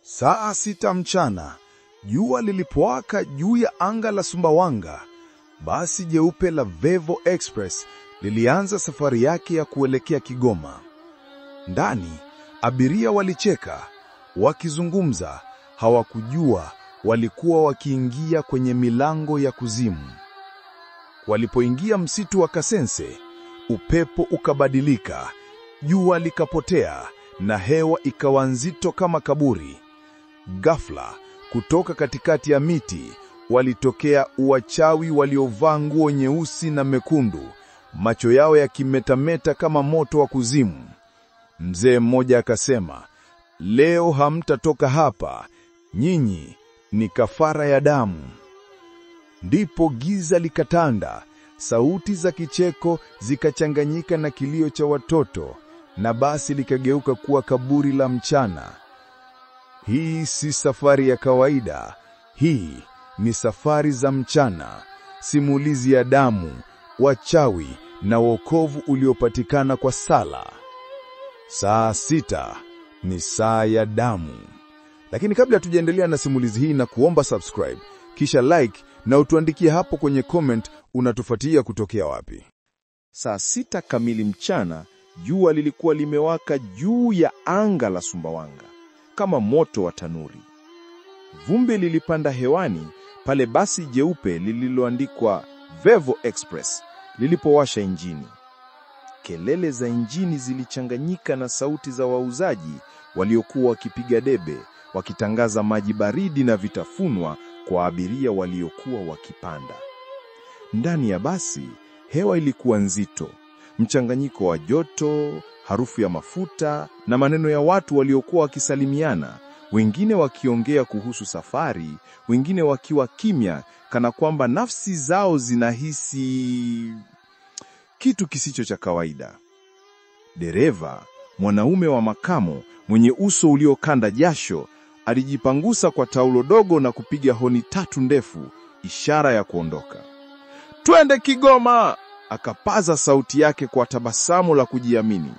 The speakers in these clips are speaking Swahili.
Saa 6 mchana, jua lilipowaka juu ya anga la Sumbawanga, basi jeupe la Vevo Express lilianza safari yake ya kuelekea Kigoma. Ndani, abiria walicheka, wakizungumza, hawakujua walikuwa wakiingia kwenye milango ya kuzimu. Walipoingia msitu wa Kasense, upepo ukabadilika, jua likapotea na hewa ikawa nzito kama kaburi. Ghafla, kutoka katikati ya miti, walitokea wachawi waliovaa nguo nyeusi na mekundu, macho yao yakimetameta kama moto wa kuzimu. Mzee mmoja akasema, "Leo hamtatoka hapa, nyinyi ni kafara ya damu." Ndipo giza likatanda, sauti za kicheko zikachanganyika na kilio cha watoto, na basi likageuka kuwa kaburi la mchana. Hii si safari ya kawaida, hii ni safari za mchana, simulizi ya damu, wachawi na wokovu uliopatikana kwa sala. Saa 6 ni saa ya damu. Lakini kabla tujaendelea na simulizi hii, na kuomba subscribe, kisha like na utuandikie hapo kwenye comment unatufuatia kutokea wapi. Saa 6 kamili mchana, jua lilikuwa limewaka juu ya anga la Sumbawanga kama moto wa tanuri. Vumbi lilipanda hewani pale basi jeupe lililoandikwa Vevo Express lilipowasha injini. Kelele za injini zilichanganyika na sauti za wauzaji waliokuwa wakipiga debe, wakitangaza maji baridi na vitafunwa kwa abiria waliokuwa wakipanda. Ndani ya basi, hewa ilikuwa nzito, mchanganyiko wa joto, harufu ya mafuta na maneno ya watu waliokuwa wakisalimiana, wengine wakiongea kuhusu safari, wengine wakiwa kimya kana kwamba nafsi zao zinahisi kitu kisicho cha kawaida. Dereva, mwanaume wa makamo mwenye uso uliokanda jasho, alijipangusa kwa taulo dogo na kupiga honi 3 ndefu, ishara ya kuondoka. "Twende Kigoma!" akapaza sauti yake kwa tabasamu la kujiamini.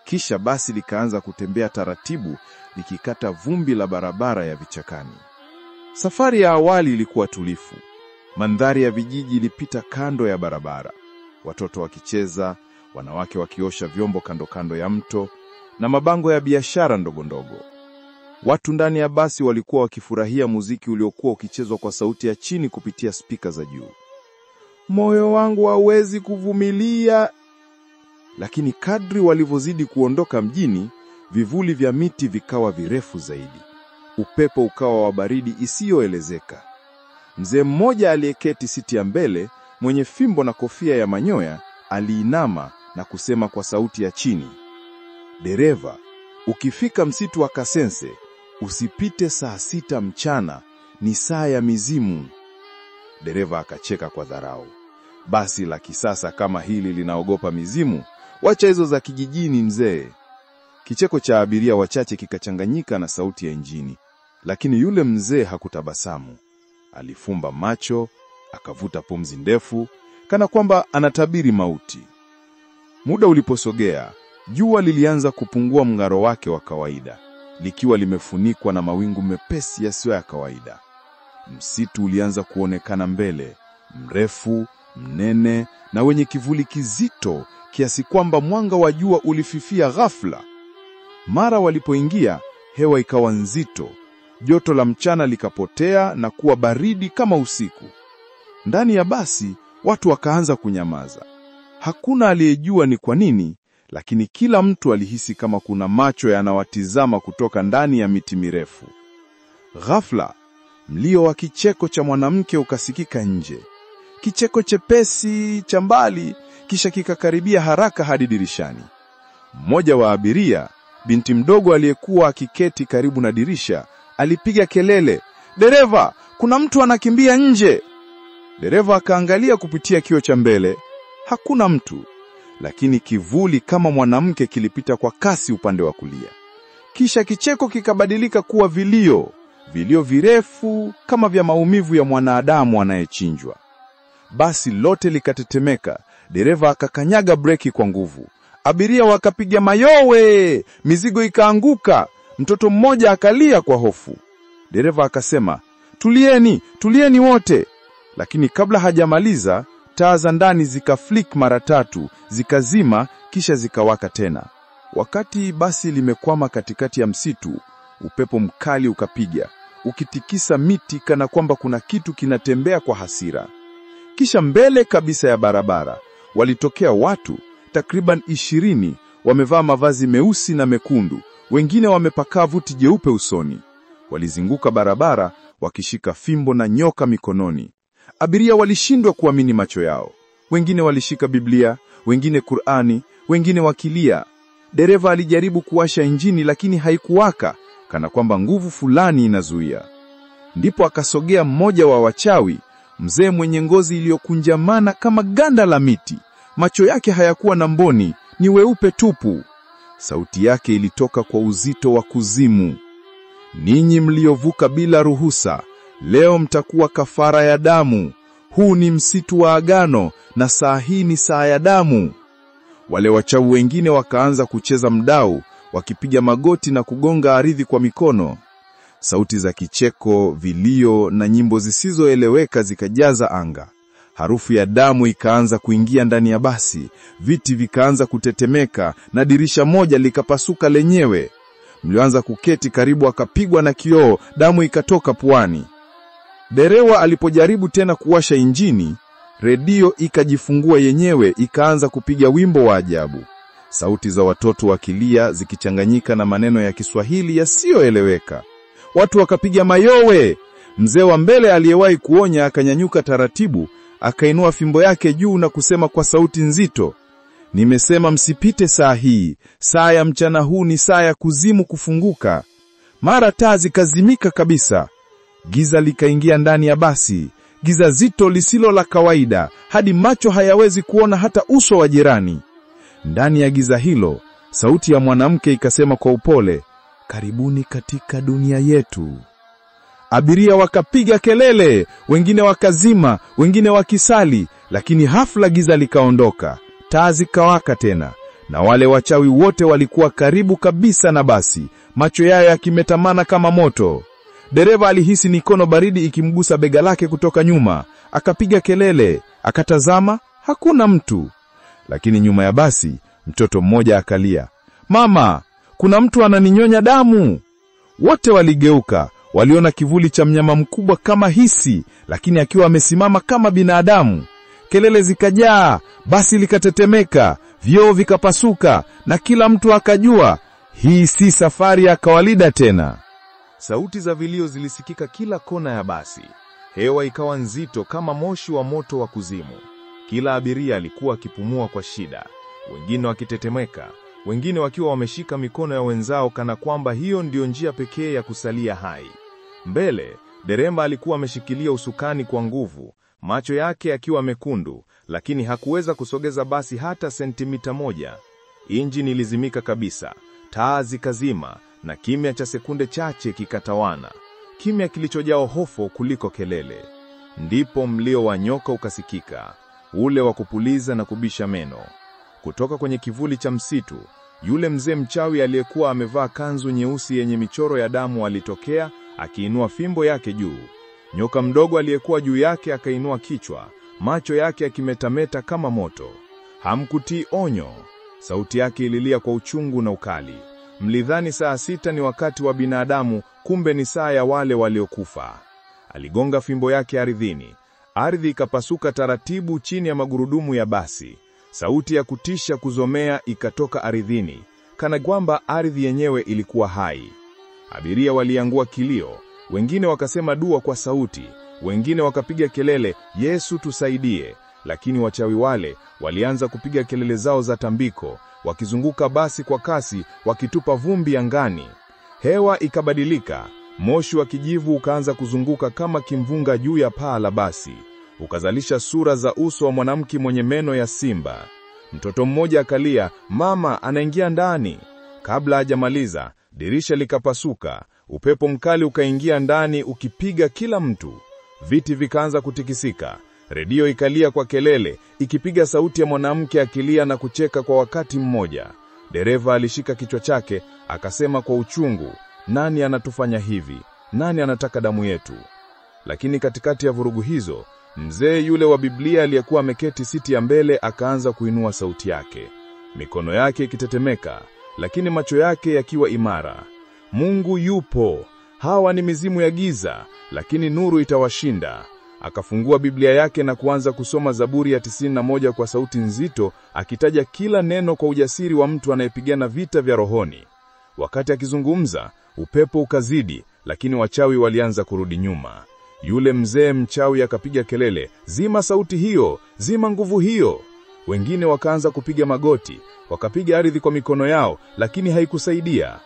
Kisha basi likaanza kutembea taratibu, likikata vumbi la barabara ya vichakani. Safari ya awali ilikuwa tulifu. Mandhari ya vijiji ilipita kando ya barabara, watoto wakicheza, wanawake wakiosha vyombo kando kando ya mto, na mabango ya biashara ndogo ndogo. Watu ndani ya basi walikuwa wakifurahia muziki uliokuwa ukichezwa kwa sauti ya chini kupitia spika za juu. "Moyo wangu hauwezi kuvumilia." Lakini kadri walivyozidi kuondoka mjini, vivuli vya miti vikawa virefu zaidi. Upepo ukawa wa baridi isiyoelezeka. Mzee mmoja aliyeketi siti ya mbele, mwenye fimbo na kofia ya manyoya, aliinama na kusema kwa sauti ya chini, "Dereva, ukifika msitu wa Kasense, usipite saa 6 mchana, ni saa ya mizimu." Dereva akacheka kwa dharau. "Basi la kisasa kama hili linaogopa mizimu? Wacha hizo za kijijini mzee." Kicheko cha abiria wachache kikachanganyika na sauti ya injini, lakini yule mzee hakutabasamu. Alifumba macho, akavuta pumzi ndefu, kana kwamba anatabiri mauti. Muda uliposogea, jua lilianza kupungua mng'aro wake wa kawaida, likiwa limefunikwa na mawingu mepesi yasiyo ya kawaida. Msitu ulianza kuonekana mbele, mrefu, mnene na wenye kivuli kizito, kiasi kwamba mwanga wa jua ulififia ghafla. Mara walipoingia, hewa ikawa nzito, joto la mchana likapotea na kuwa baridi kama usiku. Ndani ya basi, watu wakaanza kunyamaza. Hakuna aliyejua ni kwa nini, lakini kila mtu alihisi kama kuna macho yanawatizama kutoka ndani ya miti mirefu. Ghafla, mlio wa kicheko cha mwanamke ukasikika nje. Kicheko chepesi cha mbali, kisha kikakaribia haraka hadi dirishani. Mmoja wa abiria, binti mdogo aliyekuwa akiketi karibu na dirisha, alipiga kelele, "Dereva, kuna mtu anakimbia nje!" Dereva akaangalia kupitia kioo cha mbele. Hakuna mtu, lakini kivuli kama mwanamke kilipita kwa kasi upande wa kulia. Kisha kicheko kikabadilika kuwa vilio virefu kama vya maumivu ya mwanadamu anayechinjwa. Basi lote likatetemeka. Dereva akakanyaga breki kwa nguvu. Abiria wakapiga mayowe, mizigo ikaanguka. Mtoto mmoja akalia kwa hofu. Dereva akasema, tulieni wote. Lakini kabla hajamaliza, taa za ndani zikaflick mara 3, zikazima kisha zikawaka tena. Wakati basi limekwama katikati ya msitu, upepo mkali ukapiga, ukitikisa miti kana kwamba kuna kitu kinatembea kwa hasira. Kisha mbele kabisa ya barabara, walitokea watu, takriban 20, wamevaa mavazi meusi na mekundu, wengine wamepaka vuti jeupe usoni. Walizunguka barabara, wakishika fimbo na nyoka mikononi. Abiria walishindwa kuamini macho yao. Wengine walishika Biblia, wengine Qur'ani, wengine wakilia. Dereva alijaribu kuwasha injini lakini haikuwaka, kana kwamba nguvu fulani inazuia. Ndipo akasogea mmoja wa wachawi, mzee mwenye ngozi iliyokunjamana kama ganda la miti. Macho yake hayakuwa na mboni, ni weupe tupu. Sauti yake ilitoka kwa uzito wa kuzimu. Ninyi mliovuka bila ruhusa, leo mtakuwa kafara ya damu. Huu ni msitu wa agano na saa hii ni saa ya damu. Wale wachawi wengine wakaanza kucheza mdau, wakipiga magoti na kugonga ardhi kwa mikono. Sauti za kicheko, vilio na nyimbo zisizoeleweka zikajaza anga. Harufu ya damu ikaanza kuingia ndani ya basi, viti vikaanza kutetemeka na dirisha moja likapasuka lenyewe. Mlioanza kuketi karibu akapigwa na kioo, damu ikatoka puani. Dereva alipojaribu tena kuwasha injini, redio ikajifungua yenyewe, ikaanza kupiga wimbo wa ajabu. Sauti za watoto wakilia zikichanganyika na maneno ya Kiswahili yasiyoeleweka. Watu wakapiga mayowe. Mzee wa mbele aliyewahi kuonya akanyanyuka taratibu, akainua fimbo yake juu na kusema kwa sauti nzito, nimesema msipite saa hii, saa ya mchana huu ni saa ya kuzimu kufunguka. Mara taa zikazimika kabisa. Giza likaingia ndani ya basi, giza zito lisilo la kawaida, hadi macho hayawezi kuona hata uso wa jirani. Ndani ya giza hilo, sauti ya mwanamke ikasema kwa upole, karibuni katika dunia yetu. Abiria wakapiga kelele, wengine wakazima, wengine wakisali, lakini hafla giza likaondoka, taa zikawaka tena, na wale wachawi wote walikuwa karibu kabisa na basi, macho yao yakimetamana kama moto. Dereva alihisi mikono baridi ikimgusa bega lake kutoka nyuma, akapiga kelele, akatazama, hakuna mtu. Lakini nyuma ya basi, mtoto mmoja akalia, mama, kuna mtu ananinyonya damu. Wote waligeuka, waliona kivuli cha mnyama mkubwa kama hisi, lakini akiwa amesimama kama binadamu. Kelele zikajaa, basi likatetemeka, vioo vikapasuka, na kila mtu akajua, hii si safari ya kawaida tena. Sauti za vilio zilisikika kila kona ya basi. Hewa ikawa nzito kama moshi wa moto wa kuzimu. Kila abiria alikuwa akipumua kwa shida, wengine wakitetemeka, wengine wakiwa wameshika mikono ya wenzao kana kwamba hiyo ndio njia pekee ya kusalia hai. Mbele, dereva alikuwa ameshikilia usukani kwa nguvu, macho yake yakiwa mekundu, lakini hakuweza kusogeza basi hata sentimita moja. Injini ilizimika kabisa, taa zikazima, na kimya cha sekunde chache kikatawana, kimya kilichojaa hofu kuliko kelele. Ndipo mlio wa nyoka ukasikika, ule wa kupuliza na kubisha meno. Kutoka kwenye kivuli cha msitu, yule mzee mchawi aliyekuwa amevaa kanzu nyeusi yenye michoro ya damu alitokea, akiinua fimbo yake juu. Nyoka mdogo aliyekuwa juu yake akainua kichwa, macho yake yakimetameta kama moto. Hamkutii onyo. Sauti yake ililia kwa uchungu na ukali. Mlidhani saa 6 ni wakati wa binadamu, kumbe ni saa ya wale waliokufa. Aligonga fimbo yake ardhini. Ardhi ikapasuka taratibu chini ya magurudumu ya basi. Sauti ya kutisha kuzomea ikatoka ardhini, kana kwamba ardhi yenyewe ilikuwa hai. Abiria waliangua kilio, wengine wakasema dua kwa sauti, wengine wakapiga kelele, Yesu tusaidie. Lakini wachawi wale walianza kupiga kelele zao za tambiko, wakizunguka basi kwa kasi, wakitupa vumbi angani. Hewa ikabadilika, moshi wa kijivu ukaanza kuzunguka kama kimvunga juu ya paa la basi, ukazalisha sura za uso wa mwanamke mwenye meno ya simba. Mtoto mmoja akalia, mama anaingia ndani. Kabla hajamaliza, dirisha likapasuka, upepo mkali ukaingia ndani ukipiga kila mtu. Viti vikaanza kutikisika, redio ikalia kwa kelele, ikipiga sauti ya mwanamke akilia na kucheka kwa wakati mmoja. Dereva alishika kichwa chake, akasema kwa uchungu, Nani anatufanya hivi? Nani anataka damu yetu? Lakini katikati ya vurugu hizo, mzee yule wa Biblia aliyekuwa ameketi siti ya mbele akaanza kuinua sauti yake, mikono yake ikitetemeka, lakini macho yake yakiwa imara. Mungu yupo. Hawa ni mizimu ya giza, lakini nuru itawashinda. Akafungua Biblia yake na kuanza kusoma Zaburi ya 91 kwa sauti nzito, akitaja kila neno kwa ujasiri wa mtu anayepigana vita vya rohoni. Wakati akizungumza, upepo ukazidi, lakini wachawi walianza kurudi nyuma. Yule mzee mchawi akapiga kelele, "Zima sauti hiyo, zima nguvu hiyo." Wengine wakaanza kupiga magoti, wakapiga ardhi kwa mikono yao, lakini haikusaidia.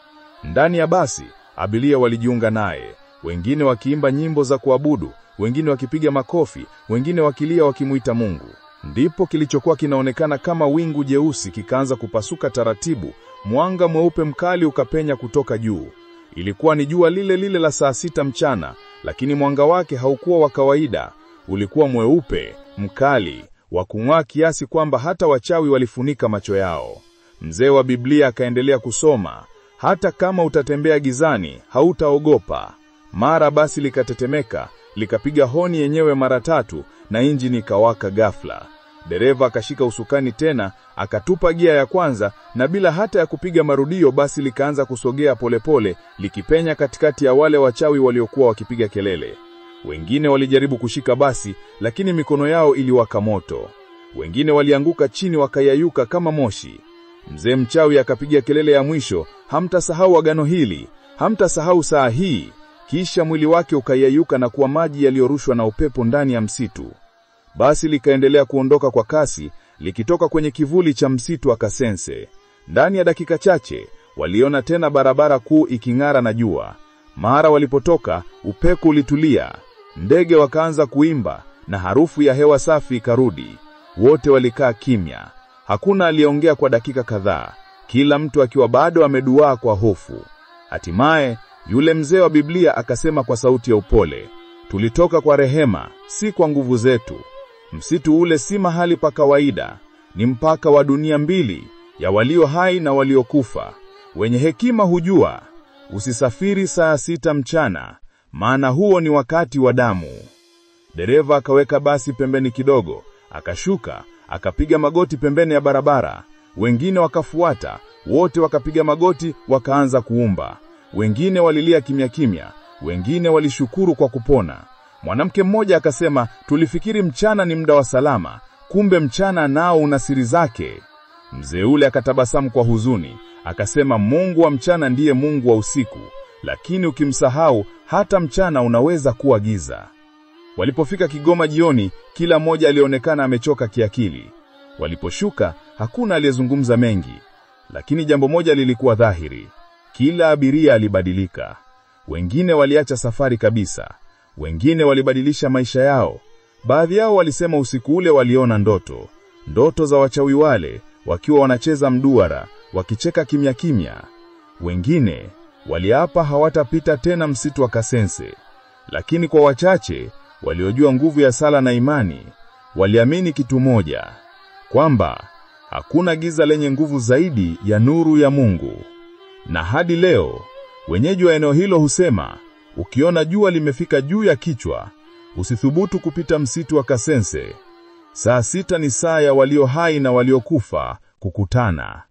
Ndani ya basi, abiria walijiunga naye, wengine wakiimba nyimbo za kuabudu, wengine wakipiga makofi, wengine wakilia wakimuita Mungu. Ndipo kilichokuwa kinaonekana kama wingu jeusi kikaanza kupasuka taratibu, mwanga mweupe mkali ukapenya kutoka juu. Ilikuwa ni jua lile lile la saa 6 mchana, lakini mwanga wake haukuwa wa kawaida. Ulikuwa mweupe, mkali, wa kung'aa kiasi kwamba hata wachawi walifunika macho yao. Mzee wa Biblia akaendelea kusoma, "Hata kama utatembea gizani, hautaogopa." Mara basi likatetemeka, likapiga honi yenyewe mara 3 na injini ikawaka ghafla. Dereva akashika usukani tena, akatupa gia ya kwanza, na bila hata ya kupiga marudio basi likaanza kusogea polepole, likipenya katikati ya wale wachawi waliokuwa wakipiga kelele. Wengine walijaribu kushika basi, lakini mikono yao iliwaka moto. Wengine walianguka chini wakayayuka kama moshi. Mzee mchawi akapiga kelele ya mwisho, "Hamtasahau agano hili, hamtasahau saa hii." Kisha mwili wake ukayayuka na kuwa maji yaliyorushwa na upepo ndani ya msitu. Basi likaendelea kuondoka kwa kasi, likitoka kwenye kivuli cha msitu wa Kasense. Ndani ya dakika chache, waliona tena barabara kuu iking'ara na jua. Mara walipotoka, upepo ulitulia, ndege wakaanza kuimba, na harufu ya hewa safi ikarudi. Wote walikaa kimya. Hakuna aliyeongea kwa dakika kadhaa, kila mtu akiwa bado ameduaa kwa hofu. Hatimaye, yule mzee wa Biblia akasema kwa sauti ya upole, "Tulitoka kwa rehema, si kwa nguvu zetu." Msitu ule si mahali pa kawaida, ni mpaka wa dunia mbili, ya walio hai na waliokufa. Wenye hekima hujua, usisafiri saa 6 mchana, maana huo ni wakati wa damu. Dereva akaweka basi pembeni kidogo, akashuka, akapiga magoti pembeni ya barabara. Wengine wakafuata, wote wakapiga magoti, wakaanza kuumba. Wengine walilia kimya kimya, wengine walishukuru kwa kupona. Mwanamke mmoja akasema, "Tulifikiri mchana ni muda wa salama, kumbe mchana nao una siri zake." Mzee ule akatabasamu kwa huzuni, akasema, "Mungu wa mchana ndiye Mungu wa usiku, lakini ukimsahau hata mchana unaweza kuwa giza." Walipofika Kigoma jioni, kila mmoja alionekana amechoka kiakili. Waliposhuka, hakuna aliyezungumza mengi, lakini jambo moja lilikuwa dhahiri. Kila abiria alibadilika. Wengine waliacha safari kabisa, wengine walibadilisha maisha yao. Baadhi yao walisema usiku ule waliona ndoto za wachawi wale, wakiwa wanacheza mduara, wakicheka kimya kimya. Wengine waliapa hawatapita tena msitu wa Kasense. Lakini kwa wachache waliojua nguvu ya sala na imani, waliamini kitu moja, kwamba hakuna giza lenye nguvu zaidi ya nuru ya Mungu. Na hadi leo, wenyeji wa eneo hilo husema, ukiona jua limefika juu ya kichwa, usithubutu kupita msitu wa Kasense. Saa 6 ni saa ya walio hai na waliokufa kukutana.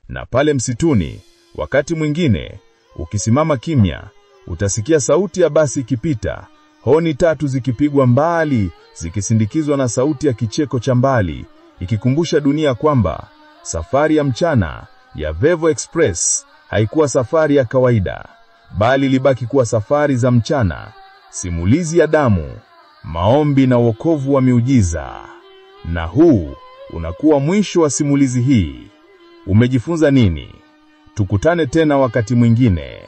Na pale msituni, wakati mwingine, ukisimama kimya, utasikia sauti ya basi ikipita, honi 3 zikipigwa mbali, zikisindikizwa na sauti ya kicheko cha mbali, ikikumbusha dunia kwamba safari ya mchana ya Vevo Express haikuwa safari ya kawaida, bali libaki kuwa safari za mchana, simulizi ya damu, maombi na wokovu wa miujiza. Na huu unakuwa mwisho wa simulizi hii. Umejifunza nini? Tukutane tena wakati mwingine.